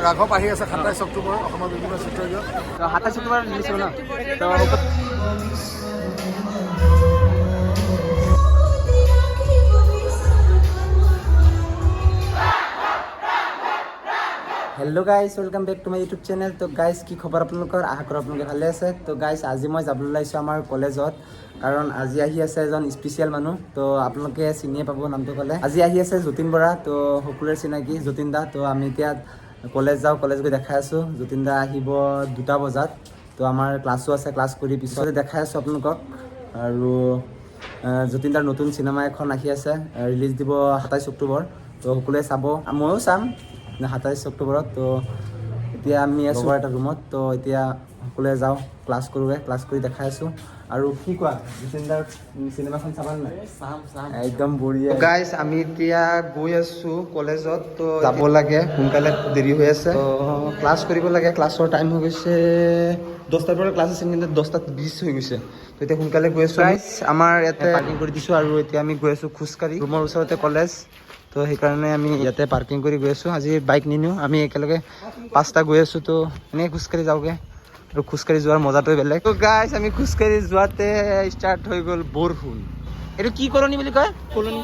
ৰাঘৱ আহি আছে 27 অক্টোবৰ অসমৰ বিভিন্ন চিত্ৰগৃহত 27 অক্টোবৰ ৰিলিজ হ'ব ন তো hello' guys welcome back to my YouTube channel. তো গাইজ কি খবৰ আপোনালোকৰ? আশা কৰোঁ আপোনালোকে ভালে আছে। তো গাইজ আজি মই যাবলৈ ওলাইছোঁ আমাৰ কলেজত, কাৰণ আজি আহি আছে এজন স্পেচিয়েল মানুহ। তো আপোনালোকে চিনিয়ে পাব নামটো ক'লে। আজি আহি আছে যতীন বৰা, তো সকলোৰে চিনাকি যতীন দা। তো আমি এতিয়া কলেজ যাওঁ, কলেজ গৈ দেখাই আছোঁ। যতীন দা আহিব 2টা বজাত। তো আমাৰ ক্লাছো আছে, ক্লাছ কৰি পিছতে দেখাই আছোঁ আপোনালোকক। আৰু যতীন দাৰ নতুন চিনেমা এখন আহি আছে, ৰিলিজ দিব 27 অক্টোবৰ। তো সকলোৱে চাব, ময়ো চাম 27 অক্টোবৰত। তো এতিয়া আমি আছোঁ এটা ৰুমত। তো এতিয়া সকলোৱে যাওঁ, ক্লাছ কৰোঁগৈ, ক্লাছ কৰি দেখাই আছোঁ। আৰু কি কোৱা যতীন দাৰ চিনেমাখন চাবানে নাই? চাম একদম বঢ়িয়া। গাইজ আমি এতিয়া গৈ আছোঁ কলেজত। তো যাব লাগে, সোনকালে দেৰি হৈ আছে। তো ক্লাছ কৰিব লাগে, ক্লাছৰ টাইম হৈ গৈছে 10টাৰ পৰা ক্লাছ আছে, কিন্তু 10:20 হৈ গৈছে। তো এতিয়া সোনকালে গৈ আছোঁ। গাইজ আমাৰ ইয়াতে পাৰ্কিং কৰি দিছোঁ আৰু এতিয়া আমি গৈ আছোঁ খোজকাঢ়ি। ৰুমৰ ওচৰতে কলেজ, তো সেইকাৰণে আমি ইয়াতে পাৰ্কিং কৰি গৈ আছোঁ। আজি বাইক নিনিওঁ, আমি একেলগে 5টা গৈ আছোঁ। তো এনেকৈ খোজকাঢ়ি যাওঁগৈ, আৰু খোজকাঢ়ি যোৱাৰ মজাটোৱে বেলেগ। তো গাইজ আমি খোজকাঢ়ি যোৱাতে ষ্টাৰ্ট হৈ গ'ল বৰষুণ। এইটো কি কলনি বুলি কয়? কলনি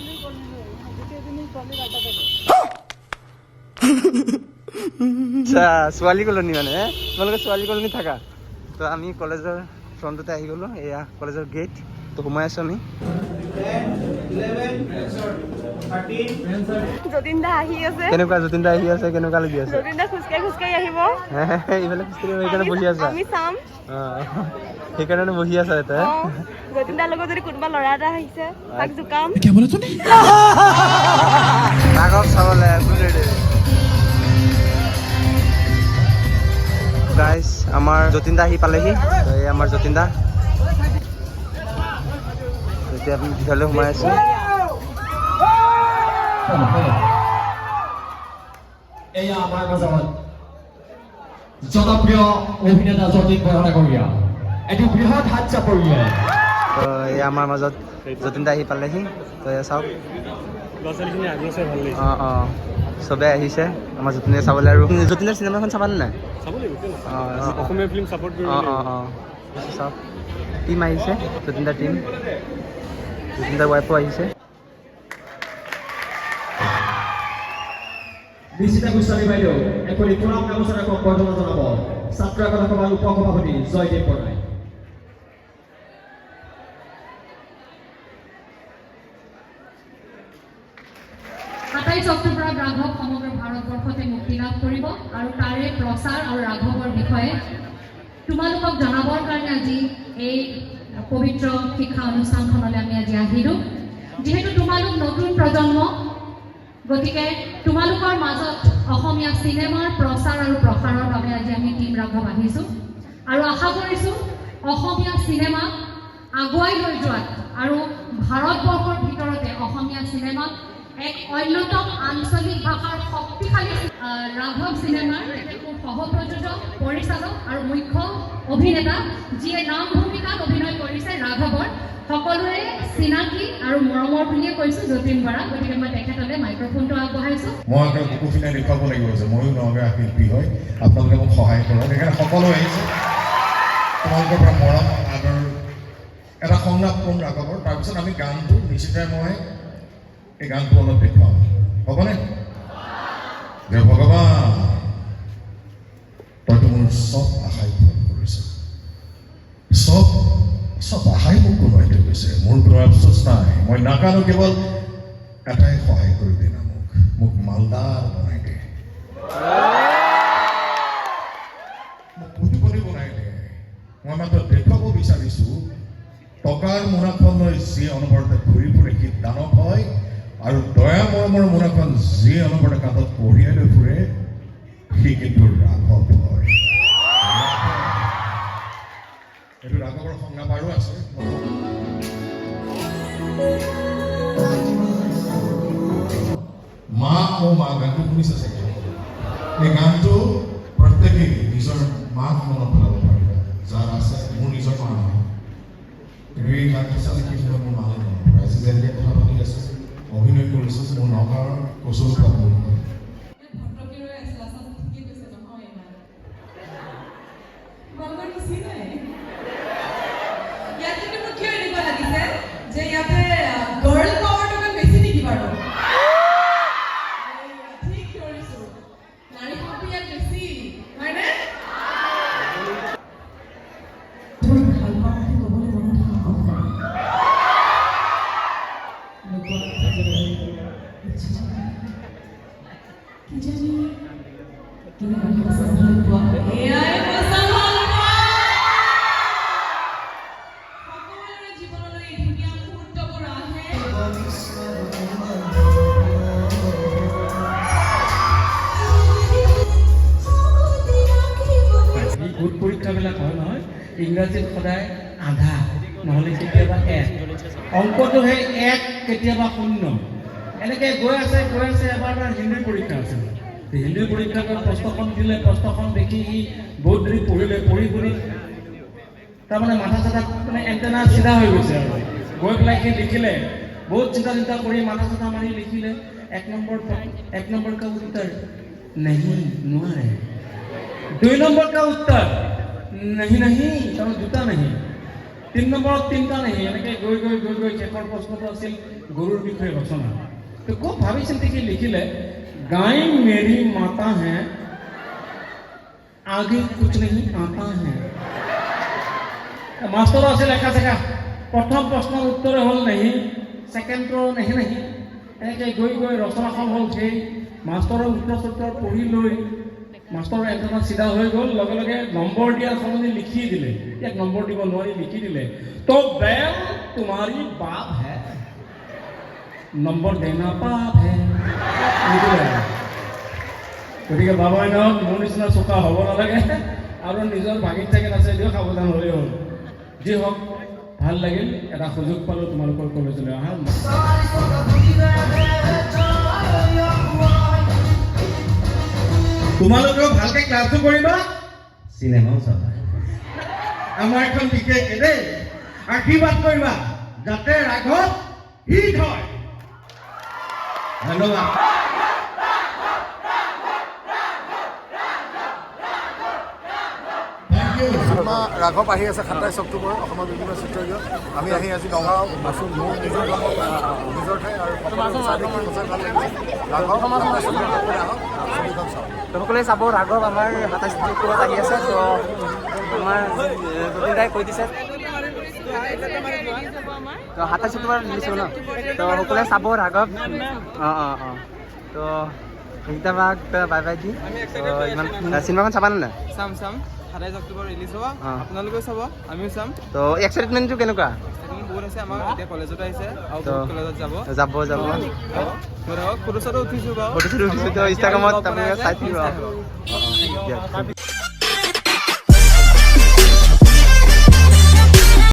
আচ্ছা, ছোৱালী কলনি মানে তোমালোকে ছোৱালী কলনি থাকা। তো আমি কলেজৰ ফ্ৰণ্টতে আহি গ'লোঁ, এয়া কলেজৰ গেট। তো সোমাই আছোঁ আমি। যতীন দা আহি আছে। কেনেকুৱা যতীন দা আহি আছে? কেনেকুৱা লাগি আছে? যতীন দা খোজকাঢ়ি আহিব। এইফালে খোজকাঢ়ি সেইকাৰণে বহি আছা? আমি চাম। সেইকাৰণে বহি আছা ইয়াতে। যতীন দাৰ লগত যদি কোনোবা ল'ৰা এটা আহিছে তাক জোকাম। ৰাঘৱ চাবলৈ গাইজ আমাৰ যতীন দা আহি পালেহি। এই আমাৰ যতীন দা। এতিয়া আমি ভিতৰলৈ সোমাই আছোঁ। এয়া আমাৰ মাজত জনপ্ৰিয় অভিনেতা যতীন বৰা ডাঙৰীয়া, এটি বৃহৎ হাত চাপৰিলে। তো এয়া আমাৰ মাজত যতীন দা আহি পালেহি। তো এয়া চাওক, অঁ চবে আহিছে আমাৰ যতীন দা চাবলৈ। আৰু যতীন দাৰ চিনেমাখন চাবানে নাই? অসমীয়া ফিল্ম ছাপোৰ্ট কৰি চাওক, টিম আহিছে, যতীন দাৰ টিম, যতীন দাৰ ৱাইফো আহিছে। নিশিতা গোস্বামী বাইদেউ এখনি প্ৰণাম গামোচাৰে সম্বৰ্ধনা জনাব ছাত্ৰ একতা সভাৰ উপসভাপতি জয়দেৱ বৰাই। 27 অক্টোবৰত ৰাঘৱ সমগ্ৰ ভাৰতবৰ্ষতে মুক্তি লাভ কৰিব, আৰু তাৰে প্ৰচাৰ আৰু ৰাঘৱৰ বিষয়ে তোমালোকক জনাবৰ কাৰণে আজি এই পবিত্ৰ শিক্ষা অনুষ্ঠানখনলৈ আমি আজি আহিলোঁ। যিহেতু তোমালোক নতুন প্ৰজন্ম, গতিকে তোমালোকৰ মাজত অসমীয়া চিনেমাৰ প্ৰচাৰ আৰু প্ৰসাৰৰ বাবে আজি আমি টিম ৰাঘৱ আহিছোঁ। আৰু আশা কৰিছোঁ অসমীয়া চিনেমাক আগুৱাই লৈ যোৱাত আৰু ভাৰতবৰ্ষৰ ভিতৰতে অসমীয়া চিনেমাক এক অন্যতম আঞ্চলিক ভাষাৰ শক্তিশালী ৰাঘৱ চিনেমাৰ সহ-প্ৰযোজক, পৰিচালক আৰু মুখ্য অভিনেতা, যিয়ে নাম ভূমিকাত অভিনয় কৰিছে ৰাঘৱৰ সকলোৰে চিনাকি আৰু মৰমৰ বুলিয়ে কৈছোঁ যতীন বৰা। গতিকে মই তেখেতলৈ মাইক্ৰফোনটো আগবঢ়াইছোঁ। মই বুকুখিনাই দেখুৱাব লাগিব যে ময়ো নগা শিল্পী হয়, আপোনালোকে মোক সহায় কৰক। সেইকাৰণে সকলো আহিছে, তোমালোকৰ পৰা মৰম আদৰ এটা সংলাপ কম ৰাঘৱৰ, তাৰপিছত আমি গানটো নিশ্চিতভাৱে মই এই গানটো অলপ দেখুৱাম, হ'বনে? যে ভগৱান, তইতো মোৰ চব আশাই পূৰণ কৰিছ, চব আশাই মোক কোনোৱাই থৈ গৈছে, মোৰ কোনো আফচোচ নাই। মই নাকানো, কেৱল এটাই সহায় কৰি দে না, মোক মালদাৰ বনাই দে, মোক কোটিপতি বনাই দে। মই মাত্ৰ দেখুৱাব বিচাৰিছোঁ টকাৰ মোনাখন লৈ যি অনবৰতে ঘূৰি ফুৰে সি দানৱ হয়, আৰু দয়া মৰমৰ মোনাখন যি অনবৰতে কাঁধত কঢ়িয়াই লৈ ফুৰে সি কিন্তু ৰাঘৱ হয়। এইটো ৰাঘৱৰ সংলাপ আৰু আছে। মা ও মা গানটো শুনিছে চাগে? এই গানটো প্ৰত্যেকেই নিজৰ মাক মনত পেলাব পাৰিব, যাৰ আছে। মোৰ নিজৰ মা নাই, কিন্তু এই গানটো চালে কি মোৰ মালে মনত পৰে। আজি যেনেকৈ কথা পাতি আছে, অভিনয় কৰিছোঁ, মোৰ নগাঁৱৰ কচুৰ পৰা মোৰ এই গোট পৰীক্ষাবিলাক হয় নহয় ইংৰাজীত সদায় আধা নহ'লে কেতিয়াবা এক অংকটো সেই এক কেতিয়াবা শূন্য এনেকৈ গৈ আছে এবাৰ তাৰ হিন্দী পৰীক্ষা আছে হিন্দী পৰীক্ষাত প্ৰশ্নখন দিলে প্ৰশ্নখন দেখি সি বহুত দেৰি পঢ়ি তাৰমানে মাথা চাথা মানে এণ্টেনা চিধা হৈ গৈছে আৰু গৈ পেলাই সি লিখিলে বহুত চিন্তা কৰি মাথা চাথা মাৰি লিখিলে এক নম্বৰ কা উত্তৰ नहीं নোৱাৰে 2 नंबर का उत्तर नहीं कारण দুটা नहीं 3 নম্বৰত তিনটা नहीं এনেকৈ গৈ শেষৰ প্ৰশ্নটো আছিল গৰুৰ বিষয়ে ৰচনা তো খুব ভাবি চিন্তি কি লিখিলে गाय मेरी माता है आगे कुछ नहीं आता है মাষ্টৰ আছিল একা চেকা প্ৰথম প্ৰশ্নৰ উত্তৰে হ'ল नहीं ছেকেণ্ডৰ नहीं এনেকৈ গৈ ৰচনাখন হ'ল সেই মাষ্টৰৰ উত্তৰ পঢ়ি লৈ মাষ্টৰৰ এণ্টেনা চিধা হৈ গ'ল লগে লগে নম্বৰ দিয়াৰ সলনি লিখি দিলে ইয়াক নম্বৰ দিব নোৱাৰি লিখি দিলে তো बैल तुम्हारी बाप है নম্বৰ দেনা পাপ হে গতিকে বাবাই নহওক মোৰ নিচিনা চোকা হ'ব নালাগে আৰু নিজৰ ভাগিন চাগিন আছে দিয়ক সাৱধান হ'লেই হ'ল যি হওক ভাল লাগিল এটা সুযোগ পালোঁ তোমালোকৰ কলেজলৈ অহা তোমালোকেও ভালকৈ ক্লাছটো কৰিবা চিনেমাও চাবা আমাৰ এখন বিশেষ দেই আশীৰ্বাদ কৰিবা যাতে ৰাঘৱ হিট হয় ধন্যবাদ চিনেমা ৰাঘৱ আহি আছে 27 অক্টোবৰ অসমৰ বিভিন্ন চিত্ৰগৃহত আমি আহি আজি নগাঁও আছোঁ মোৰ নিজৰ ঠাই আৰু ৰাঘৱ সকলোৱে চাব ৰাঘৱ আমাৰ 27 অক্টোবৰত আহি আছে তো আমাৰ গোটেইটাই কৈ দিছে তো 27 অক্টোবৰত ৰিলিজ হ'ব ন তো সকলোৱে চাব ৰাঘৱ তো সেইকেইটা বাই বাই দি ইমান চিনেমাখন চাবা নে চাম 27 অক্টোবৰ ৰিলিজ হ'ব আপোনালোকেও চাব আমিও চাম তো এক্সাইটমেণ্টটো কেনেকুৱা বহুত আছে আমাৰ এতিয়া কলেজত আহিছে আৰু কলেজত যাব ফটো চটো উঠিছোঁ তো ইনষ্টাগ্ৰামত আপুনি চাই থাকিব